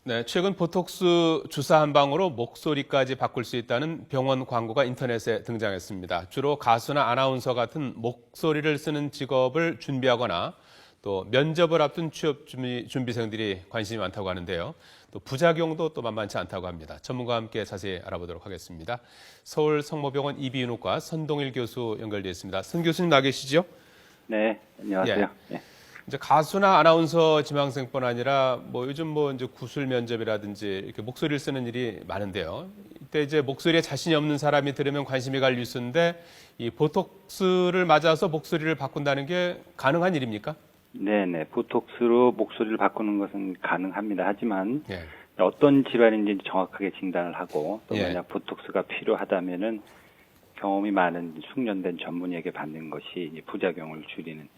네, 최근 보톡스 주사 한 방으로 목소리까지 바꿀 수 있다는 병원 광고가 인터넷에 등장했습니다. 주로 가수나 아나운서 같은 목소리를 쓰는 직업을 준비하거나 또 면접을 앞둔 취업 준비생들이 관심이 많다고 하는데요. 또 부작용도 또 만만치 않다고 합니다. 전문가와 함께 자세히 알아보도록 하겠습니다. 서울 성모병원 이비인후과 선동일 교수 연결되어 있습니다. 선 교수님 나와 계시죠? 네, 안녕하세요. 예. 이제 가수나 아나운서 지망생뿐 아니라 요즘 이제 구술 면접이라든지 이렇게 목소리를 쓰는 일이 많은데요. 이때 이제 목소리에 자신이 없는 사람이 들으면 관심이 갈 뉴스인데 이 보톡스를 맞아서 목소리를 바꾼다는 게 가능한 일입니까? 네네, 보톡스로 목소리를 바꾸는 것은 가능합니다. 하지만 예. 어떤 질환인지 정확하게 진단을 하고 또 예. 만약 보톡스가 필요하다면은 경험이 많은 숙련된 전문의에게 받는 것이 이제 부작용을 줄이는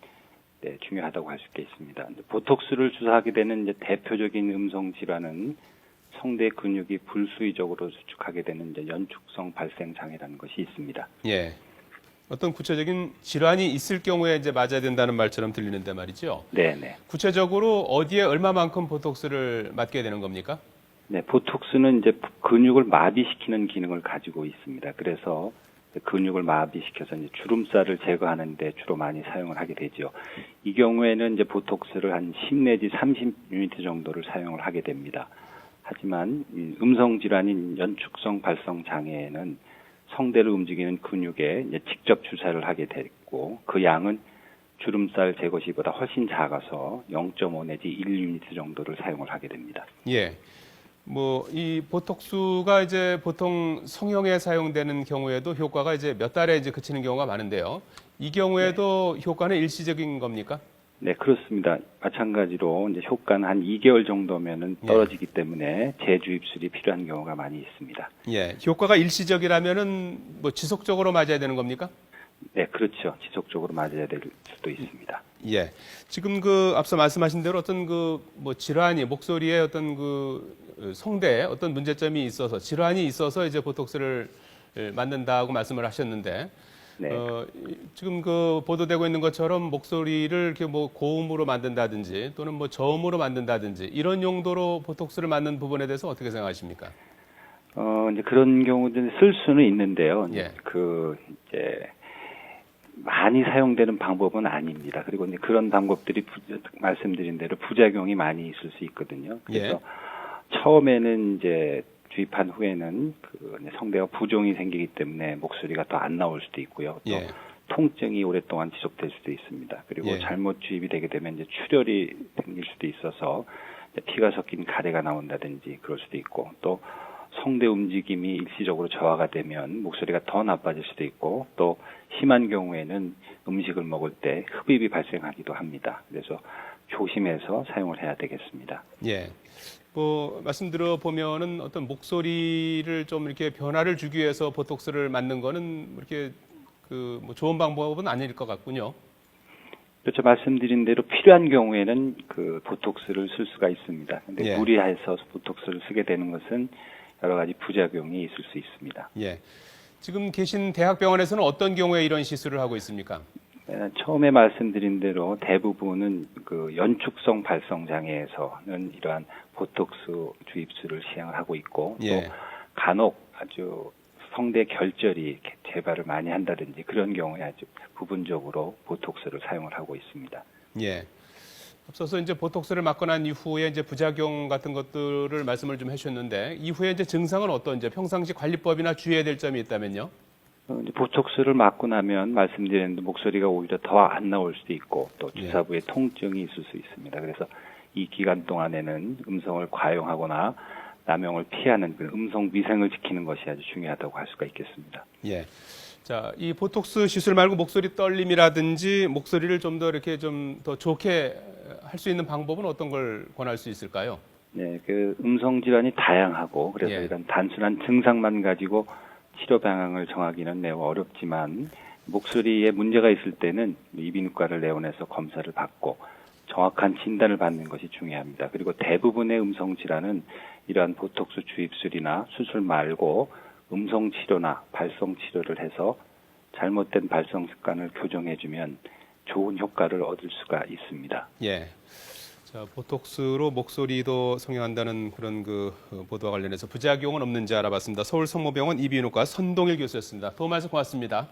데 중요하다고 할 수 있겠습니다. 보톡스를 주사하게 되는 이제 대표적인 음성 질환은 성대 근육이 불수의적으로 수축하게 되는 이제 연축성 발생 장애라는 것이 있습니다. 예. 어떤 구체적인 질환이 있을 경우에 이제 맞아야 된다는 말처럼 들리는데 말이죠. 네네. 구체적으로 어디에 얼마만큼 보톡스를 맞게 되는 겁니까? 네, 보톡스는 이제 근육을 마비시키는 기능을 가지고 있습니다. 그래서 근육을 마비시켜서 이제 주름살을 제거하는 데 주로 많이 사용을 하게 되죠. 이 경우에는 이제 보톡스를 한 10 내지 30유니트 정도를 사용을 하게 됩니다. 하지만 음성 질환인 연축성 발성 장애에는 성대를 움직이는 근육에 이제 직접 주사를 하게 됐고 그 양은 주름살 제거 시보다 훨씬 작아서 0.5 내지 1유니트 정도를 사용을 하게 됩니다. 예. 이 보톡스가 이제 보통 성형에 사용되는 경우에도 효과가 이제 몇 달에 이제 그치는 경우가 많은데요. 이 경우에도 효과는 일시적인 겁니까? 네, 그렇습니다. 마찬가지로 이제 효과는 한 2개월 정도면은 떨어지기 때문에 재주입술이 필요한 경우가 많이 있습니다. 예. 효과가 일시적이라면은 지속적으로 맞아야 되는 겁니까? 네, 그렇죠. 지속적으로 맞아야 될 수도 있습니다. 예. 지금 앞서 말씀하신 대로 어떤 질환이 목소리에 어떤 성대에 어떤 문제점이 있어서 질환이 있어서 이제 보톡스를 맞는다고 말씀을 하셨는데 네. 지금 보도되고 있는 것처럼 목소리를 이렇게 고음으로 만든다든지 또는 저음으로 만든다든지 이런 용도로 보톡스를 맞는 부분에 대해서 어떻게 생각하십니까? 이제 그런 경우들 쓸 수는 있는데요. 예. 이제 많이 사용되는 방법은 아닙니다. 그리고 이제 그런 방법들이 말씀드린 대로 부작용이 많이 있을 수 있거든요. 그래서 처음에는 이제 주입한 후에는 성대가 부종이 생기기 때문에 목소리가 더 안 나올 수도 있고요. 또 통증이 오랫동안 지속될 수도 있습니다. 그리고 잘못 주입이 되게 되면 이제 출혈이 생길 수도 있어서 피가 섞인 가래가 나온다든지 그럴 수도 있고 또 성대 움직임이 일시적으로 저하가 되면 목소리가 더 나빠질 수도 있고 또 심한 경우에는 음식을 먹을 때 흡입이 발생하기도 합니다. 그래서 조심해서 사용을 해야 되겠습니다. 예. 말씀 들어보면은 어떤 목소리를 좀 이렇게 변화를 주기 위해서 보톡스를 맞는 거는 이렇게 좋은 방법은 아닐 것 같군요. 그렇죠. 말씀드린 대로 필요한 경우에는 보톡스를 쓸 수가 있습니다. 근데 무리해서 보톡스를 쓰게 되는 것은 여러 가지 부작용이 있을 수 있습니다. 예. 지금 계신 대학병원에서는 어떤 경우에 이런 시술을 하고 있습니까? 처음에 말씀드린 대로 대부분은 연축성 발성 장애에서는 이러한 보톡스 주입술을 시행을 하고 있고 또 간혹 아주 성대 결절이 재발을 많이 한다든지 그런 경우에 아주 부분적으로 보톡스를 사용을 하고 있습니다. 예. 앞서서 이제 보톡스를 맞고 난 이후에 이제 부작용 같은 것들을 말씀을 좀 해주셨는데 이후에 이제 증상은 어떤 평상시 관리법이나 주의해야 될 점이 있다면요? 보톡스를 맞고 나면 말씀드린 목소리가 오히려 더 안 나올 수도 있고 또 주사부에 통증이 있을 수 있습니다. 그래서 이 기간 동안에는 음성을 과용하거나 남용을 피하는 음성 위생을 지키는 것이 아주 중요하다고 할 수가 있겠습니다. 예. 자, 이 보톡스 시술 말고 목소리 떨림이라든지 목소리를 좀 더 이렇게 좀 더 좋게 할 수 있는 방법은 어떤 걸 권할 수 있을까요? 네, 음성 질환이 다양하고 그래서 이런 단순한 증상만 가지고 치료 방향을 정하기는 매우 어렵지만 목소리에 문제가 있을 때는 이비인후과를 내원해서 검사를 받고 정확한 진단을 받는 것이 중요합니다. 그리고 대부분의 음성 질환은 이러한 보톡스 주입술이나 수술 말고 음성 치료나 발성 치료를 해서 잘못된 발성 습관을 교정해주면 좋은 효과를 얻을 수가 있습니다. 예. 자, 보톡스로 목소리도 성형한다는 그런 보도와 관련해서 부작용은 없는지 알아봤습니다. 서울 성모병원 이비인후과 선동일 교수였습니다. 도움 말씀 고맙습니다.